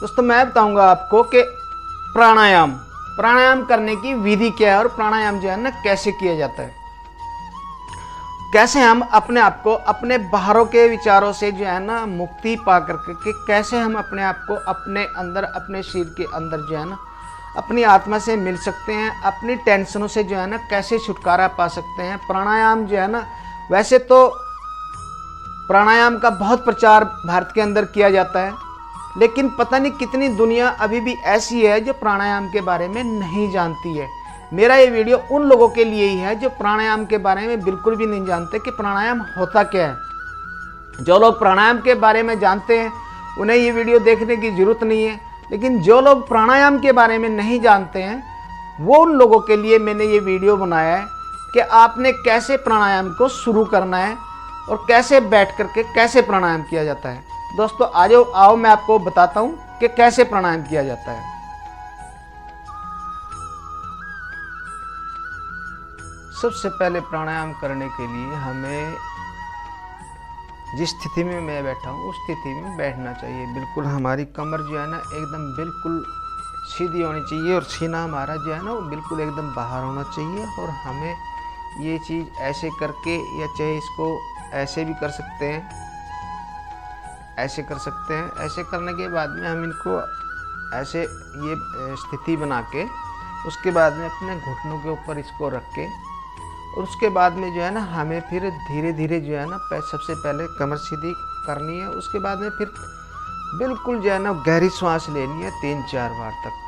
दोस्तों मैं बताऊंगा आपको कि प्राणायाम प्राणायाम करने की विधि क्या है और प्राणायाम जो है ना कैसे किया जाता है, कैसे हम अपने आप को अपने बाहरों के विचारों से जो है ना मुक्ति पा करके कैसे हम अपने आप को अपने अंदर अपने शरीर के अंदर जो है ना अपनी आत्मा से मिल सकते हैं, अपनी टेंशनों से जो है ना कैसे छुटकारा पा सकते हैं। प्राणायाम जो है ना, वैसे तो प्राणायाम का बहुत प्रचार भारत के अंदर किया जाता है, लेकिन पता नहीं कितनी दुनिया अभी भी ऐसी है जो प्राणायाम के बारे में नहीं जानती है। मेरा ये वीडियो उन लोगों के लिए ही है जो प्राणायाम के बारे में बिल्कुल भी नहीं जानते कि प्राणायाम होता क्या है। जो लोग प्राणायाम के बारे में जानते हैं उन्हें ये वीडियो देखने की ज़रूरत नहीं है, लेकिन जो लोग प्राणायाम के बारे में नहीं जानते हैं वो उन लोगों के लिए मैंने ये वीडियो बनाया है कि आपने कैसे प्राणायाम को शुरू करना है और कैसे बैठ करके कैसे प्राणायाम किया जाता है। दोस्तों आओ मैं आपको बताता हूँ कि कैसे प्राणायाम किया जाता है। सबसे पहले प्राणायाम करने के लिए हमें जिस स्थिति में मैं बैठा हूँ उस स्थिति में बैठना चाहिए। बिल्कुल हमारी कमर जो है ना एकदम बिल्कुल सीधी होनी चाहिए और सीना हमारा जो है ना वो बिल्कुल एकदम बाहर होना चाहिए। और हमें ये चीज़ ऐसे करके, या चाहे इसको ऐसे भी कर सकते हैं, ऐसे कर सकते हैं। ऐसे करने के बाद में हम इनको ऐसे ये स्थिति बना के उसके बाद में अपने घुटनों के ऊपर इसको रख के और उसके बाद में जो है ना हमें फिर धीरे धीरे जो है ना सबसे पहले कमर सीधी करनी है। उसके बाद में फिर बिल्कुल जो है ना गहरी सांस लेनी है 3-4 बार तक।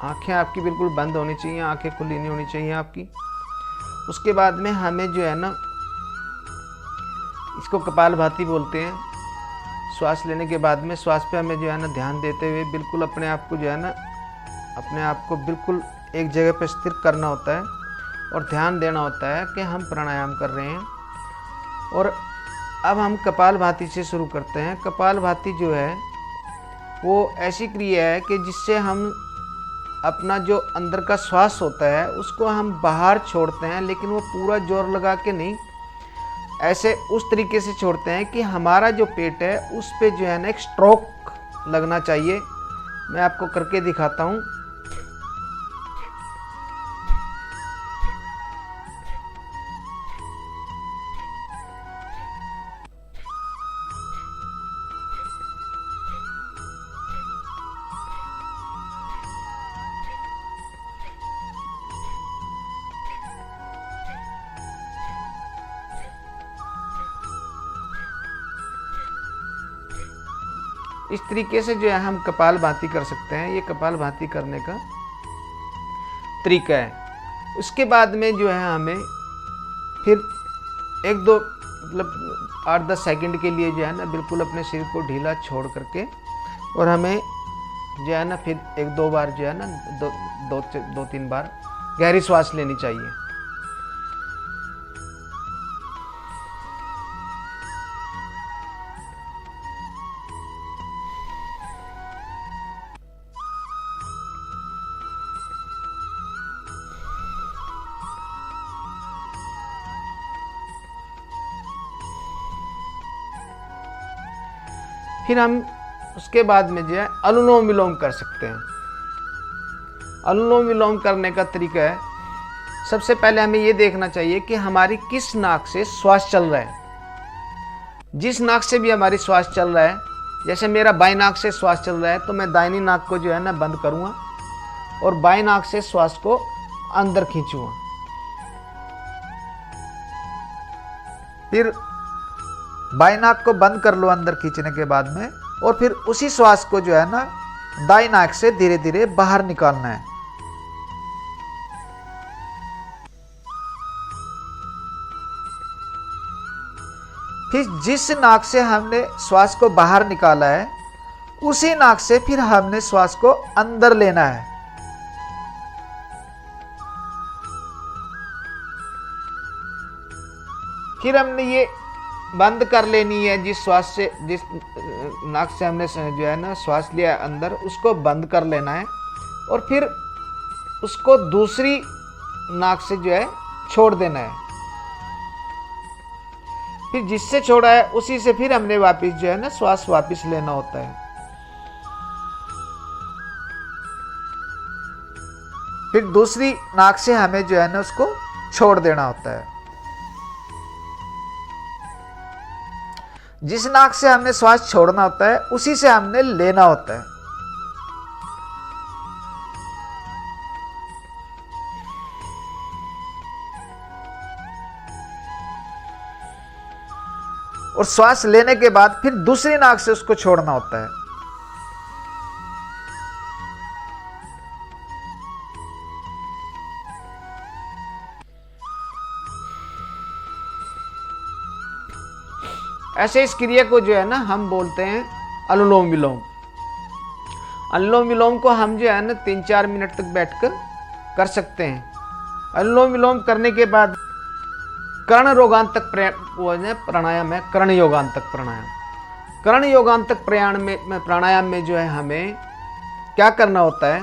आंखें आपकी बिल्कुल बंद होनी चाहिए, आंखें खुली नहीं होनी चाहिए आपकी। उसके बाद में हमें जो है ना, इसको कपालभाति बोलते हैं। श्वास लेने के बाद में श्वास पे हमें जो है ना ध्यान देते हुए बिल्कुल अपने आप को जो है ना अपने आप को बिल्कुल एक जगह पर स्थिर करना होता है और ध्यान देना होता है कि हम प्राणायाम कर रहे हैं। और अब हम कपालभाति से शुरू करते हैं। कपालभाति जो है वो ऐसी क्रिया है कि जिससे हम अपना जो अंदर का श्वास होता है उसको हम बाहर छोड़ते हैं, लेकिन वो पूरा जोर लगा के नहीं, ऐसे उस तरीके से छोड़ते हैं कि हमारा जो पेट है उस पे जो है ना एक स्ट्रोक लगना चाहिए। मैं आपको करके दिखाता हूँ। इस तरीके से जो है हम कपालभाति कर सकते हैं। ये कपालभाति करने का तरीका है। उसके बाद में जो है हमें फिर 1-2 मतलब 8-10 सेकंड के लिए जो है ना बिल्कुल अपने शरीर को ढीला छोड़ करके और हमें जो है ना फिर 1-2 बार जो है ना 2-3 बार गहरी सांस लेनी चाहिए। फिर हम उसके बाद में जो है अनुलोम विलोम कर सकते हैं। अनुलोम विलोम करने का तरीका है, सबसे पहले हमें ये देखना चाहिए कि हमारी किस नाक से श्वास चल रहा है। जिस नाक से भी हमारी श्वास चल रहा है, जैसे मेरा बाएं नाक से श्वास चल रहा है तो मैं दाहिनी नाक को जो है ना बंद करूँगा और बाएं नाक से श्वास को अंदर खींचूँगा। फिर बाएं नाक को बंद कर लो अंदर खींचने के बाद में, और फिर उसी श्वास को जो है ना दाईं नाक से धीरे धीरे बाहर निकालना है। फिर जिस नाक से हमने श्वास को बाहर निकाला है उसी नाक से फिर हमने श्वास को अंदर लेना है। फिर हमने ये बंद कर लेनी है जिस नाक से हमने जो है ना श्वास लिया अंदर, उसको बंद कर लेना है और फिर उसको दूसरी नाक से जो है छोड़ देना है। फिर जिससे छोड़ा है उसी से फिर हमने वापस जो है ना श्वास वापस लेना होता है। फिर दूसरी नाक से हमें जो है ना उसको छोड़ देना होता है। जिस नाक से हमने श्वास छोड़ना होता है उसी से हमने लेना होता है। और श्वास लेने के बाद फिर दूसरी नाक से उसको छोड़ना होता है। ऐसे इस क्रिया को जो है ना हम बोलते हैं अनुलोम विलोम। अनुलोम विलोम को हम जो है ना 3-4 मिनट तक बैठकर कर सकते हैं। अनुलोम विलोम करने के बाद कर्ण रोगांतक प्राणायाम है, कर्ण योगांतक प्राणायाम। कर्ण योगांतक प्राणायाम में जो है हमें क्या करना होता है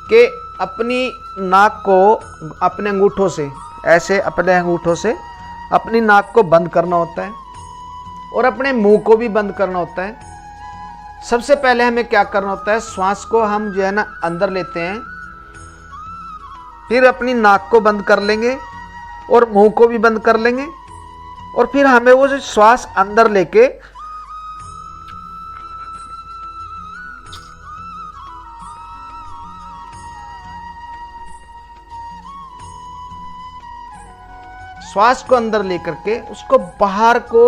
कि अपनी नाक को अपने अंगूठों से, ऐसे अपने अंगूठों से अपनी नाक को बंद करना होता है और अपने मुंह को भी बंद करना होता है। सबसे पहले हमें क्या करना होता है, श्वास को हम जो है ना अंदर लेते हैं, फिर अपनी नाक को बंद कर लेंगे और मुंह को भी बंद कर लेंगे और फिर हमें वो जो श्वास अंदर लेके श्वास को अंदर लेकर के उसको बाहर को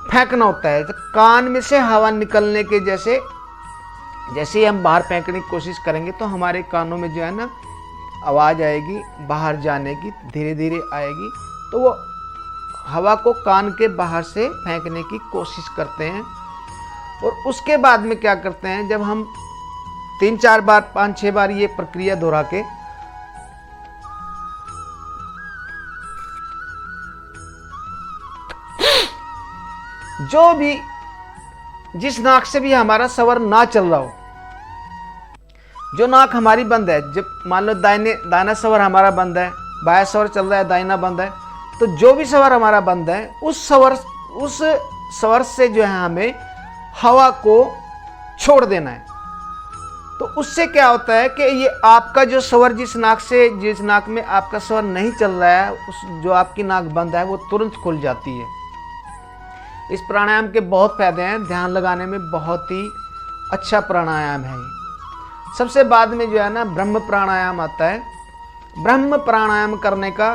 फेंकना होता है। तो कान में से हवा निकलने के जैसे जैसे ही हम बाहर फेंकने की कोशिश करेंगे तो हमारे कानों में जो है ना आवाज़ आएगी, बाहर जाने की धीरे धीरे आएगी। तो वो हवा को कान के बाहर से फेंकने की कोशिश करते हैं। और उसके बाद में क्या करते हैं, जब हम 3-4 बार 5-6 बार ये प्रक्रिया दोहरा के जो भी जिस नाक से भी हमारा स्वर ना चल रहा हो, जो नाक हमारी बंद है, जब मान लो दाहिना स्वर हमारा बंद है, बायां स्वर चल रहा है, दाहिना बंद है, तो जो भी स्वर हमारा बंद है उस स्वर से जो है हमें हवा को छोड़ देना है। तो उससे क्या होता है कि ये आपका जो स्वर जिस नाक में आपका स्वर नहीं चल रहा है, उस जो आपकी नाक बंद है वो तुरंत खुल जाती है। इस प्राणायाम के बहुत फायदे हैं, ध्यान लगाने में बहुत ही अच्छा प्राणायाम है। सबसे बाद में जो है ना ब्रह्म प्राणायाम आता है। ब्रह्म प्राणायाम करने का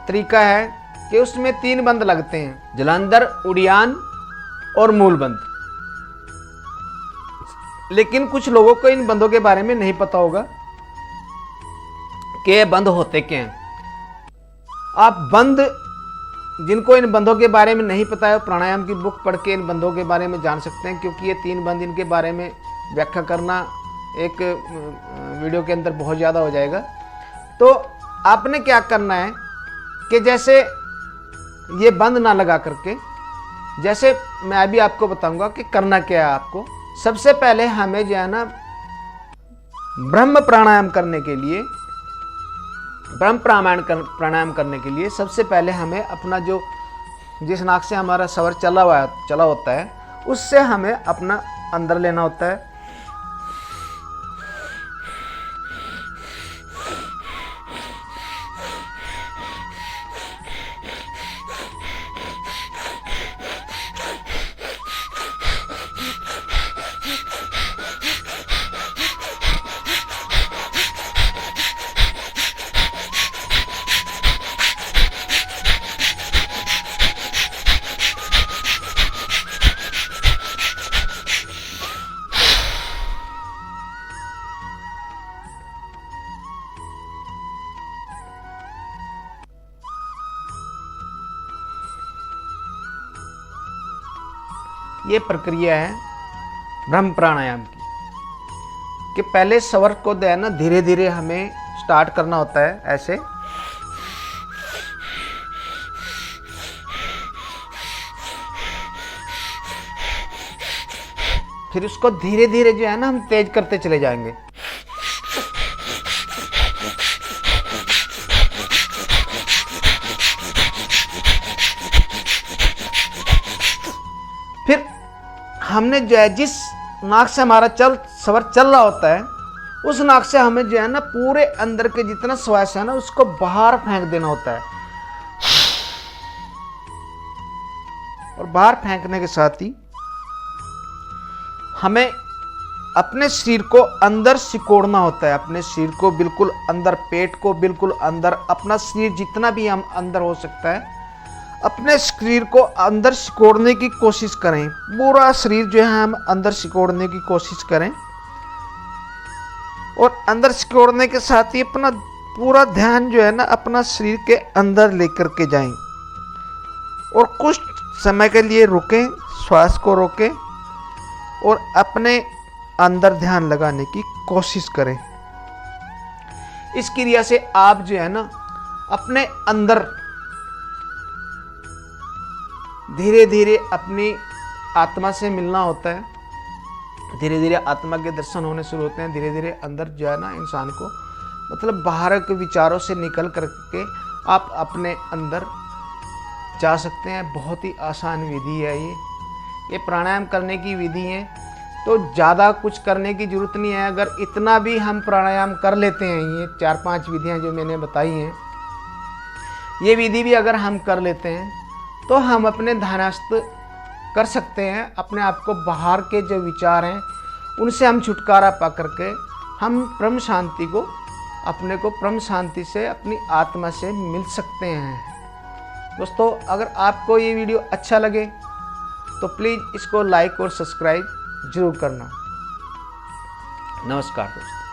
तरीका है कि उसमें 3 बंद लगते हैं, जलांधर, उड़ियान और मूलबंद। लेकिन कुछ लोगों को इन बंदों के बारे में नहीं पता होगा कि ये बंद होते क्या हैं। जिनको इन बंदों के बारे में नहीं पता है, प्राणायाम की बुक पढ़ के इन बंदों के बारे में जान सकते हैं, क्योंकि ये 3 बंद इनके बारे में व्याख्या करना एक वीडियो के अंदर बहुत ज़्यादा हो जाएगा। तो आपने क्या करना है कि जैसे ये बंद ना लगा करके, जैसे मैं अभी आपको बताऊंगा कि करना क्या है आपको। सबसे पहले हमें जो है ना ब्रह्म प्राणायाम करने के लिए, ब्रह्म प्राणायाम करने के लिए सबसे पहले हमें अपना जो जिस नाक से हमारा स्वर चला होता है उससे हमें अपना अंदर लेना होता है। ये प्रक्रिया है ब्रह्म प्राणायाम की, कि पहले स्वर को जो है ना धीरे धीरे हमें स्टार्ट करना होता है ऐसे, फिर उसको धीरे धीरे जो है ना हम तेज करते चले जाएंगे। फिर हमने जो है जिस नाक से हमारा स्वर चल रहा होता है, उस नाक से हमें जो है ना पूरे अंदर के जितना श्वास है ना उसको बाहर फेंक देना होता है। और बाहर फेंकने के साथ ही हमें अपने शरीर को अंदर सिकोड़ना होता है, अपने शरीर को बिल्कुल अंदर, पेट को बिल्कुल अंदर, अपना शरीर जितना भी हम अंदर हो सकता है अपने शरीर को अंदर सिकोड़ने की कोशिश करें। पूरा शरीर जो है हम अंदर सिकोड़ने की कोशिश करें और अंदर सिकोड़ने के साथ ही अपना पूरा ध्यान जो है ना अपना शरीर के अंदर लेकर के जाएं और कुछ समय के लिए रुकें, श्वास को रोकें और अपने अंदर ध्यान लगाने की कोशिश करें। इस क्रिया से आप जो है ना अपने अंदर धीरे धीरे अपनी आत्मा से मिलना होता है, धीरे धीरे आत्मा के दर्शन होने शुरू होते हैं। धीरे धीरे अंदर जो है ना इंसान को मतलब बाहर के विचारों से निकल करके आप अपने अंदर जा सकते हैं। बहुत ही आसान विधि है ये प्राणायाम करने की विधि है, तो ज़्यादा कुछ करने की ज़रूरत नहीं है। अगर इतना भी हम प्राणायाम कर लेते हैं, ये 4-5 विधियाँ जो मैंने बताई हैं, ये विधि भी अगर हम कर लेते हैं तो हम अपने ध्यानस्थ कर सकते हैं। अपने आप को बाहर के जो विचार हैं उनसे हम छुटकारा पा करके हम परम शांति को, अपने को परम शांति से अपनी आत्मा से मिल सकते हैं। दोस्तों, अगर आपको ये वीडियो अच्छा लगे तो प्लीज़ इसको लाइक और सब्सक्राइब जरूर करना। नमस्कार दोस्तों।